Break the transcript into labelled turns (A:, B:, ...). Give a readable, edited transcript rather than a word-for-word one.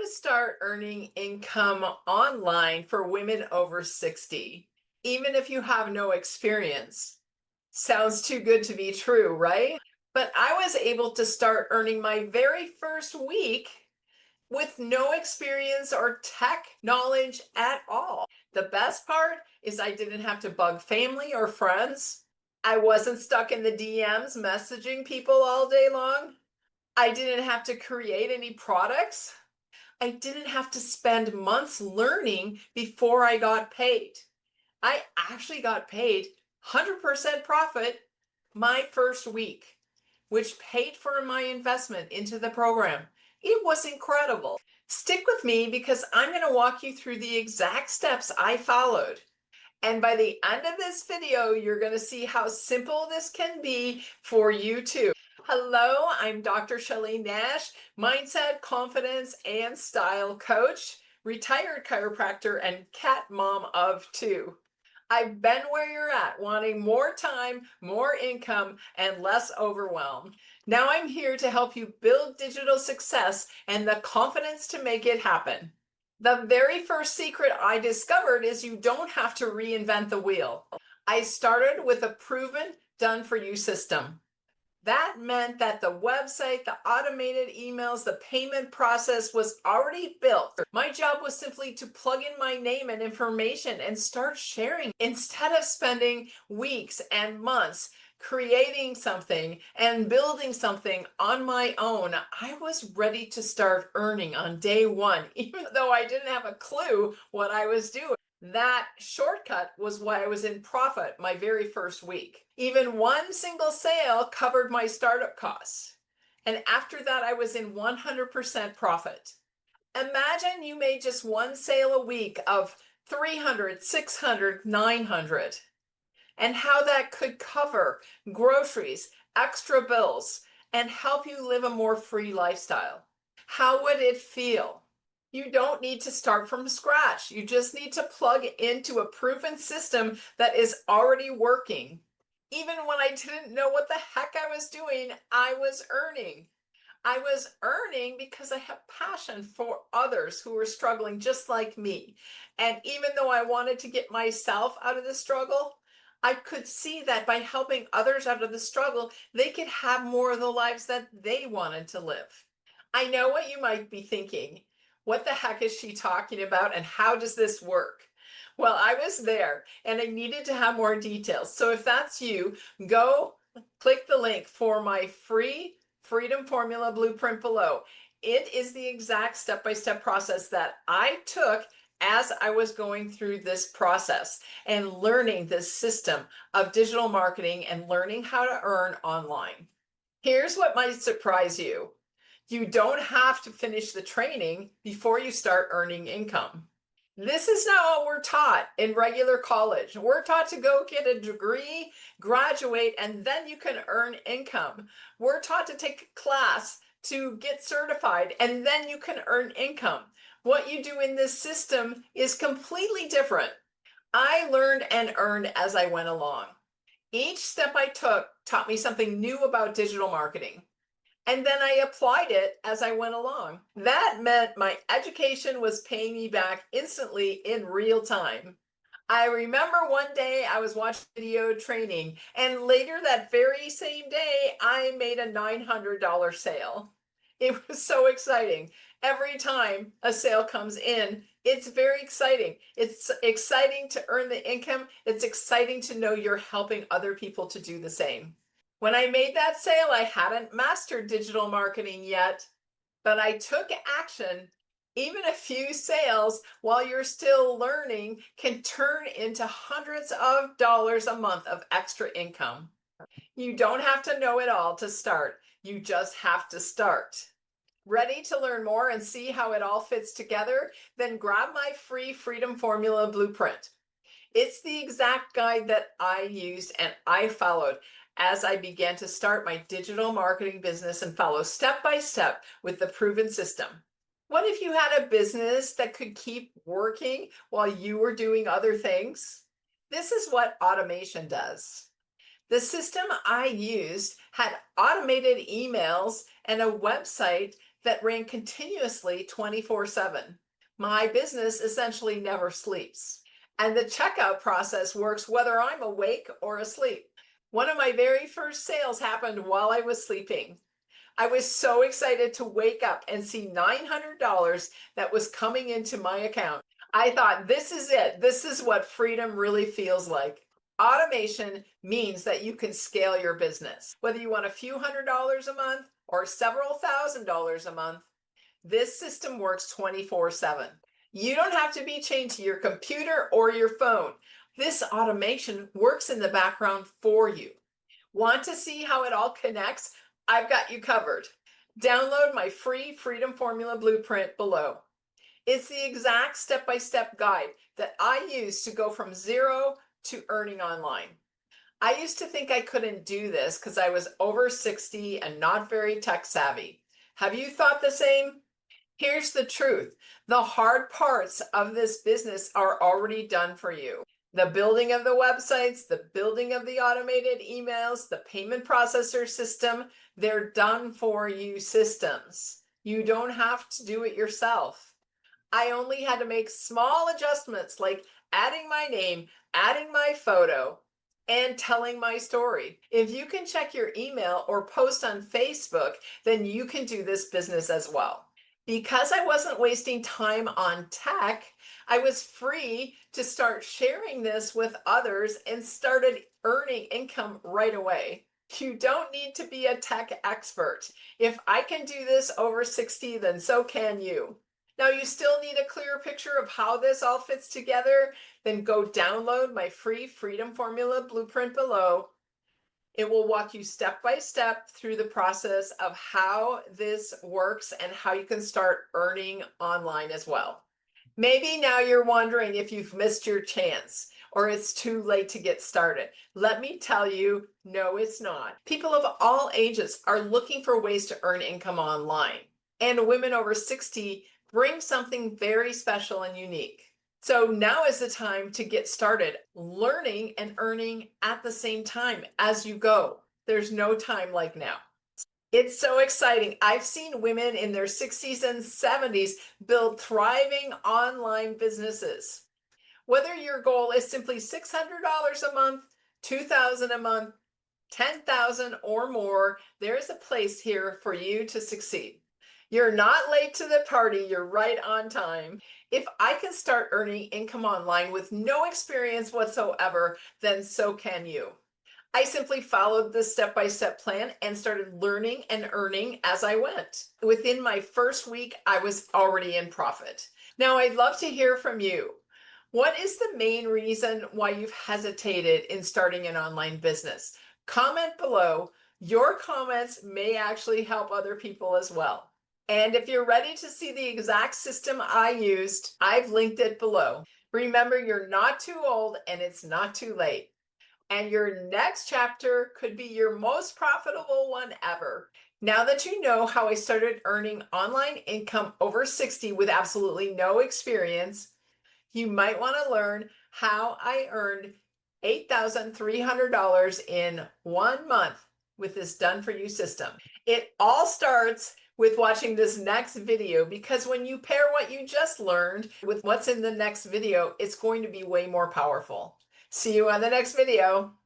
A: start earning income online for women over 60, even if you have no experience. Sounds too good to be true, right? But I was able to start earning my very first week with no experience or tech knowledge at all. The best part is I didn't have to bug family or friends. I wasn't stuck in the DMs messaging people all day long. I didn't have to create any products. I didn't have to spend months learning before I got paid. I actually got paid 100% profit my first week, which paid for my investment into the program. It was incredible. Stick with me because I'm going to walk you through the exact steps I followed. And by the end of this video, you're going to see how simple this can be for you too. Hello, I'm Dr. Shelly Nash, mindset, confidence, and style coach, retired chiropractor, and cat mom of two. I've been where you're at, wanting more time, more income, and less overwhelm. Now I'm here to help you build digital success and the confidence to make it happen. The very first secret I discovered is you don't have to reinvent the wheel. I started with a proven, done for you system. That meant that the website, the automated emails, the payment process was already built. My job was simply to plug in my name and information and start sharing instead of spending weeks and months creating something and building something on my own. I was ready to start earning on day one, even though I didn't have a clue what I was doing. That shortcut was why I was in profit my very first week. Even one single sale covered my startup costs. And after that, I was in 100% profit. Imagine you made just one sale a week of 300, 600, 900, and how that could cover groceries, extra bills, and help you live a more free lifestyle. How would it feel? You don't need to start from scratch. You just need to plug into a proven system that is already working. Even when I didn't know what the heck I was doing, I was earning. I was earning because I have passion for others who were struggling just like me. And even though I wanted to get myself out of the struggle, I could see that by helping others out of the struggle, they could have more of the lives that they wanted to live. I know what you might be thinking. What the heck is she talking about and how does this work? Well, I was there and I needed to have more details. So if that's you, go click the link for my free Freedom Formula Blueprint below. It is the exact step-by-step process that I took as I was going through this process and learning this system of digital marketing and learning how to earn online. Here's what might surprise you. You don't have to finish the training before you start earning income. This is not what we're taught in regular college. We're taught to go get a degree, graduate, and then you can earn income. We're taught to take a class to get certified, and then you can earn income. What you do in this system is completely different. I learned and earned as I went along. Each step I took taught me something new about digital marketing. And then I applied it as I went along. That meant my education was paying me back instantly in real time. I remember one day I was watching video training, and later that very same day, I made a $900 sale. It was so exciting. Every time a sale comes in, it's very exciting. It's exciting to earn the income. It's exciting to know you're helping other people to do the same. When I made that sale, I hadn't mastered digital marketing yet, but I took action. Even a few sales while you're still learning can turn into hundreds of dollars a month of extra income. You don't have to know it all to start. You just have to start. Ready to learn more and see how it all fits together? Then grab my free Freedom Formula Blueprint. It's the exact guide that I used and I followed as I began to start my digital marketing business and follow step by step with the proven system. What if you had a business that could keep working while you were doing other things? This is what automation does. The system I used had automated emails and a website that ran continuously 24/7. My business essentially never sleeps. And the checkout process works whether I'm awake or asleep. One of my very first sales happened while I was sleeping. I was so excited to wake up and see $900 that was coming into my account. I thought, this is it. This is what freedom really feels like. Automation means that you can scale your business. Whether you want a few $100s a month or several $1,000s a month, this system works 24/7. You don't have to be chained to your computer or your phone. This automation works in the background for you. Want to see how it all connects? I've got you covered. Download my free Freedom Formula Blueprint below. It's the exact step-by-step guide that I use to go from zero to earning online. I used to think I couldn't do this because I was over 60 and not very tech savvy. Have you thought the same? Here's the truth. The hard parts of this business are already done for you. The building of the websites, the building of the automated emails, the payment processor system, they're done for you systems. You don't have to do it yourself. I only had to make small adjustments like adding my name, adding my photo, and telling my story. If you can check your email or post on Facebook, then you can do this business as well. Because I wasn't wasting time on tech, I was free to start sharing this with others and started earning income right away. You don't need to be a tech expert. If I can do this over 60, then so can you. Now, you still need a clearer picture of how this all fits together, then go download my free Freedom Formula Blueprint below. It will walk you step by step through the process of how this works and how you can start earning online as well. Maybe now you're wondering if you've missed your chance or it's too late to get started. Let me tell you, no, it's not. People of all ages are looking for ways to earn income online, and women over 60 bring something very special and unique. So now is the time to get started learning and earning at the same time as you go. There's no time like now. It's so exciting. I've seen women in their 60s and 70s build thriving online businesses. Whether your goal is simply $600 a month, $2,000 a month, $10,000 or more, there's a place here for you to succeed. You're not late to the party, you're right on time. If I can start earning income online with no experience whatsoever, then so can you. I simply followed the step-by-step plan and started learning and earning as I went. Within my first week, I was already in profit. Now, I'd love to hear from you. What is the main reason why you've hesitated in starting an online business? Comment below. Your comments may actually help other people as well. And if you're ready to see the exact system I used, I've linked it below. Remember, you're not too old and it's not too late. And your next chapter could be your most profitable one ever. Now that you know how I started earning online income over 60 with absolutely no experience, you might want to learn how I earned $8,300 in 1 month with this done for you system. It all starts with watching this next video, because when you pair what you just learned with what's in the next video, it's going to be way more powerful. See you on the next video.